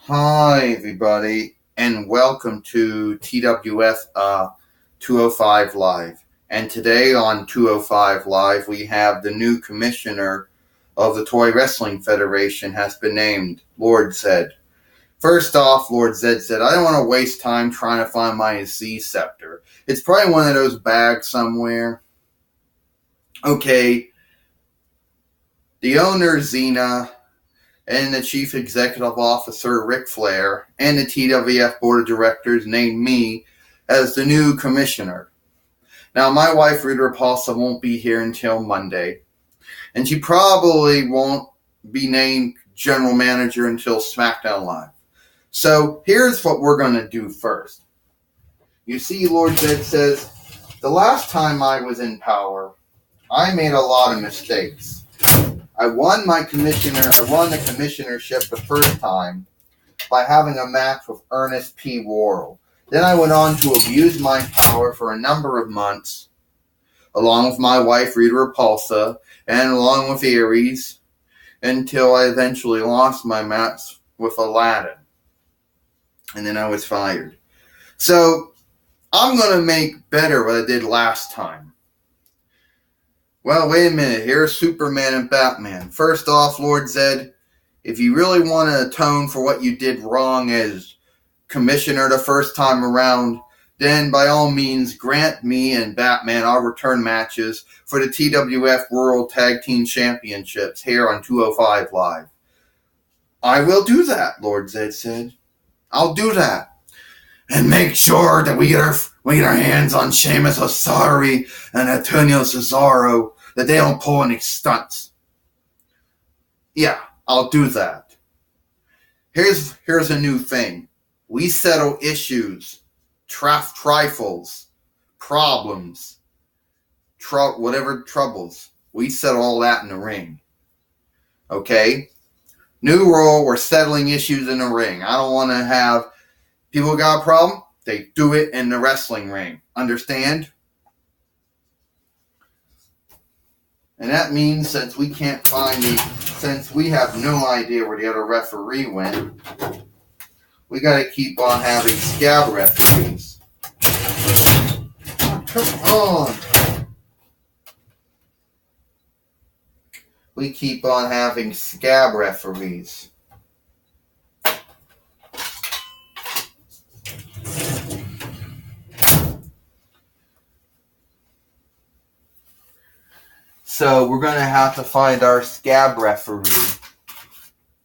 Hi, everybody, and welcome to TWF 205 Live. And today on 205 Live, we have the new commissioner of the Toy Wrestling Federation has been named, Lord Zed. First off, Lord Zed said, I don't want to waste time trying to find my Z scepter. It's probably one of those bags somewhere. Okay, the owner, Xena, and the Chief Executive Officer, Ric Flair, and the TWF Board of Directors named me as the new commissioner. Now, my wife, Rita Repulsa, won't be here until Monday, and she probably won't be named general manager until SmackDown Live. So, here's what we're going to do first. You see, Lord Zed says, the last time I was in power, I made a lot of mistakes. I won the commissionership the first time by having a match with Ernest P. Worrell. Then I went on to abuse my power for a number of months, along with my wife, Rita Repulsa, and along with Aries, until I eventually lost my match with Aladdin. And then I was fired. So, I'm going to make better what I did last time. Well, wait a minute. Here's Superman and Batman. First off, Lord Zed, if you really want to atone for what you did wrong as commissioner the first time around, then by all means grant me and Batman our return matches for the TWF World Tag Team Championships here on 205 Live. I will do that, Lord Zed said. I'll do that. And make sure that we get our hands on Sheamus Osari and Antonio Cesaro, that they don't pull any stunts. Yeah, I'll do that. Here's a new thing. We settle issues, trifles, problems, whatever troubles. We settle all that in the ring. Okay? New rule, we're settling issues in the ring. I don't want to have people got a problem, they do it in the wrestling ring. Understand? And that means since we have no idea where the other referee went, we got to keep on having scab referees. Come on. We keep on having scab referees. So we're going to have to find our scab referee.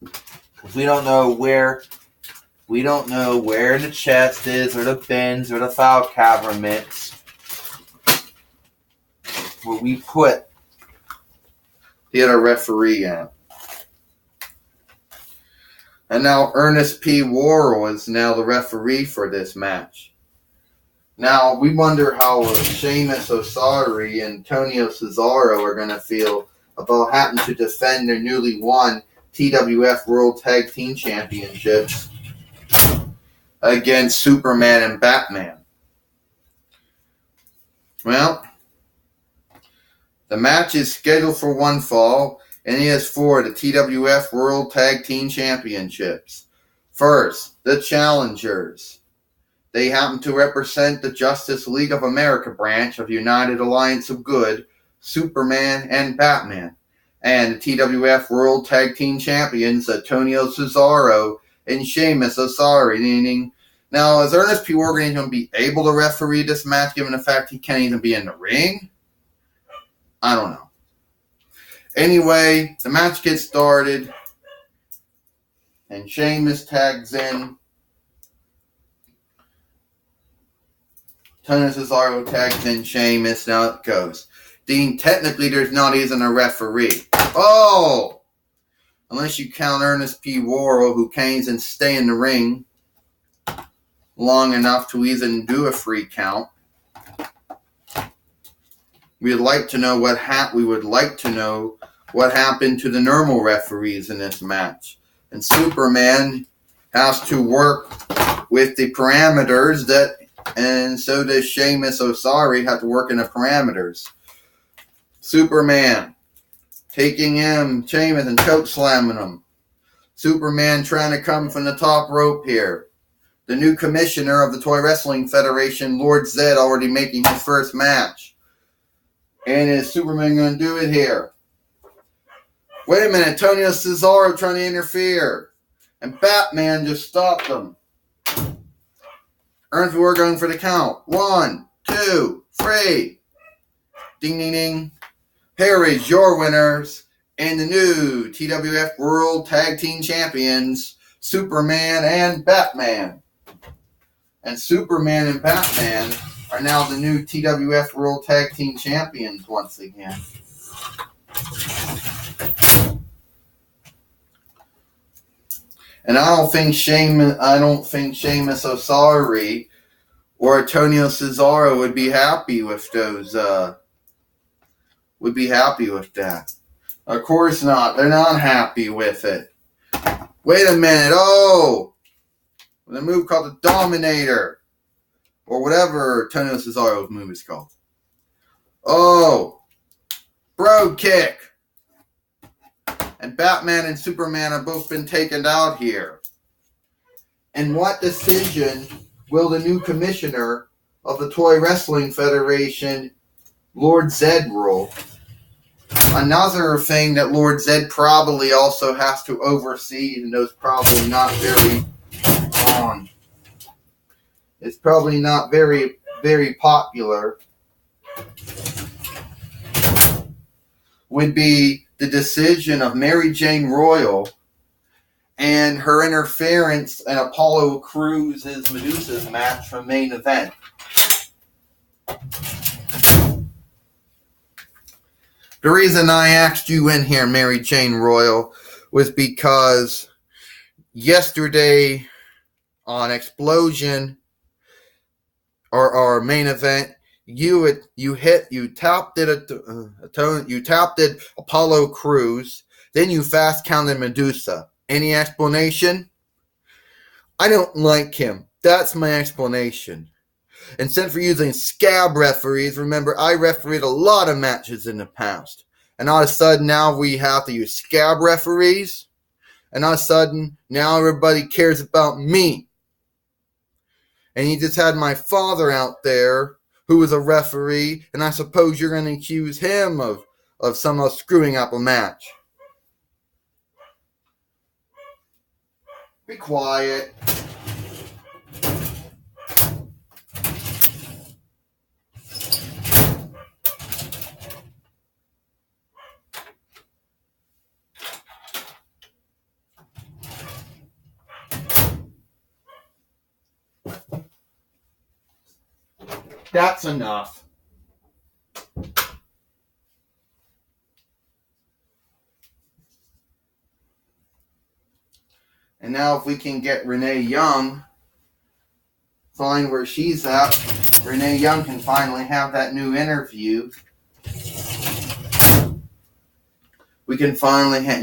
Because we don't know where the chest is, or the bins, or the file cabinets where we put the other referee in. And now Ernest P. Worrell is now the referee for this match. Now, we wonder how Sheamus Osari and Antonio Cesaro are going to feel about having to defend their newly won TWF World Tag Team Championships against Superman and Batman. Well, the match is scheduled for one fall, and it is for the TWF World Tag Team Championships. First, the challengers. They happen to represent the Justice League of America branch of United Alliance of Good, Superman and Batman, and the TWF World Tag Team Champions, Antonio Cesaro and Sheamus Osari. Now, is Ernest P. Worrell going to be able to referee this match, given the fact he can't even be in the ring? I don't know. Anyway, the match gets started, and Sheamus tags in. Antonio Cesaro tags in Sheamus. Now it goes. Dean, technically there's not even a referee. Oh! Unless you count Ernest P. Worrell, who can't even stay in the ring long enough to even do a free count. We would like to know what happened to the normal referees in this match. And Superman has to work with the parameters and so does Sheamus Osari have to work in the parameters. Superman taking him, Sheamus, and choke slamming him. Superman trying to come from the top rope here. The new commissioner of the Toy Wrestling Federation, Lord Zed, already making his first match. And is Superman going to do it here? Wait a minute, Antonio Cesaro trying to interfere. And Batman just stopped him. Earns we're going for the count. 1, 2, 3. Ding, ding, ding. Here is your winners and the new TWF World Tag Team Champions, Superman and Batman. And Superman and Batman are now the new TWF World Tag Team Champions once again. And I don't think Sheamus Osari or Antonio Cesaro would be happy with those. Would be happy with that. Of course not. They're not happy with it. Wait a minute. Oh, the move called the Dominator, or whatever Antonio Cesaro's move is called. Oh, Bro Kick. And Batman and Superman have both been taken out here. And what decision will the new commissioner of the Toy Wrestling Federation, Lord Zed, rule? Another thing that Lord Zed probably also has to oversee, and those probably not very it's probably not very, very popular, would be the decision of Mary Jane Royal and her interference in Apollo Crews' Medusa's match from main event. The reason I asked you in here, Mary Jane Royal, was because yesterday on Explosion or main event, you tapped it Apollo Crews, then you fast counted Medusa. Any explanation? I don't like him. That's my explanation. And since we're using scab referees, remember I refereed a lot of matches in the past. And all of a sudden now we have to use scab referees. And all of a sudden now everybody cares about me. And you just had my father out there who was a referee. And I suppose you're going to accuse him of somehow screwing up a match. Be quiet. That's enough. And now if we can get Renee Young, find where she's at, Renee Young can finally have that new interview. We can finally have that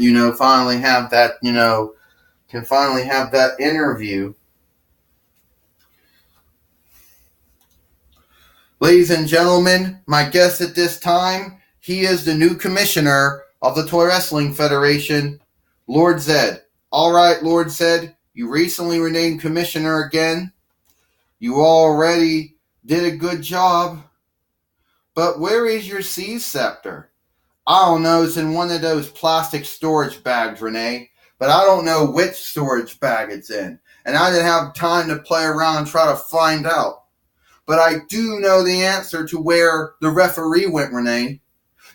interview. Ladies and gentlemen, my guest at this time, he is the new commissioner of the Toy Wrestling Federation, Lord Zed. All right, Lord Zed, you recently were named commissioner again. You already did a good job. But where is your C scepter? I don't know, it's in one of those plastic storage bags, Renee. But I don't know which storage bag it's in. And I didn't have time to play around and try to find out. But I do know the answer to where the referee went, Renee.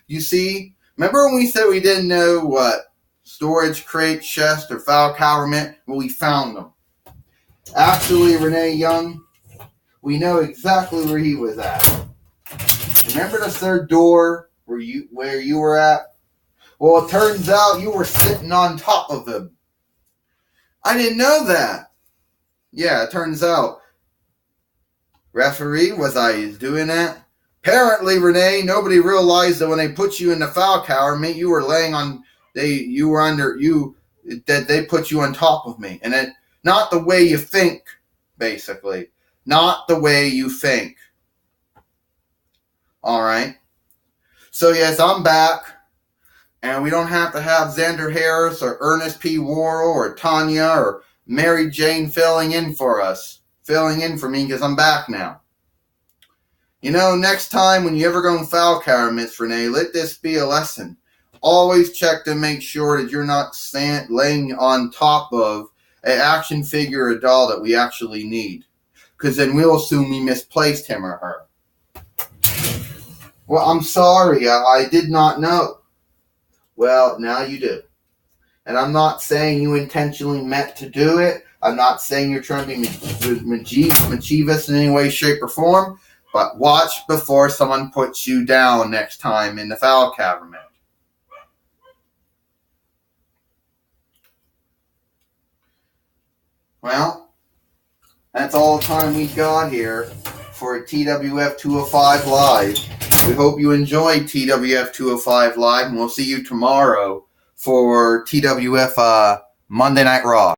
You see, remember when we said we didn't know what storage crate, chest, or file cover meant? Well, we found them. Actually, Renee Young, we know exactly where he was at. Remember the third door where you were at? Well, it turns out you were sitting on top of him. I didn't know that. Yeah, it turns out. Referee, was I doing that? Apparently, Renee, nobody realized that when they put you in the foul cower, meant you were laying on, they put you on top of me. And it, not the way you think, basically. Not the way you think. Alright. So yes, I'm back. And we don't have to have Xander Harris or Ernest P. Worrell or Tanya or Mary Jane filling in for me because I'm back now. You know, next time when you ever go in foul camera, Miss Renee, let this be a lesson. Always check to make sure that you're not laying on top of an action figure or doll that we actually need. Because then we'll assume we misplaced him or her. Well, I'm sorry. I did not know. Well, now you do. And I'm not saying you intentionally meant to do it. I'm not saying you're trying to be mischievous in any way, shape, or form. But watch before someone puts you down next time in the foul cabinet. Well, that's all the time we got here for TWF 205 Live. We hope you enjoyed TWF 205 Live, and we'll see you tomorrow for TWF Monday Night Raw.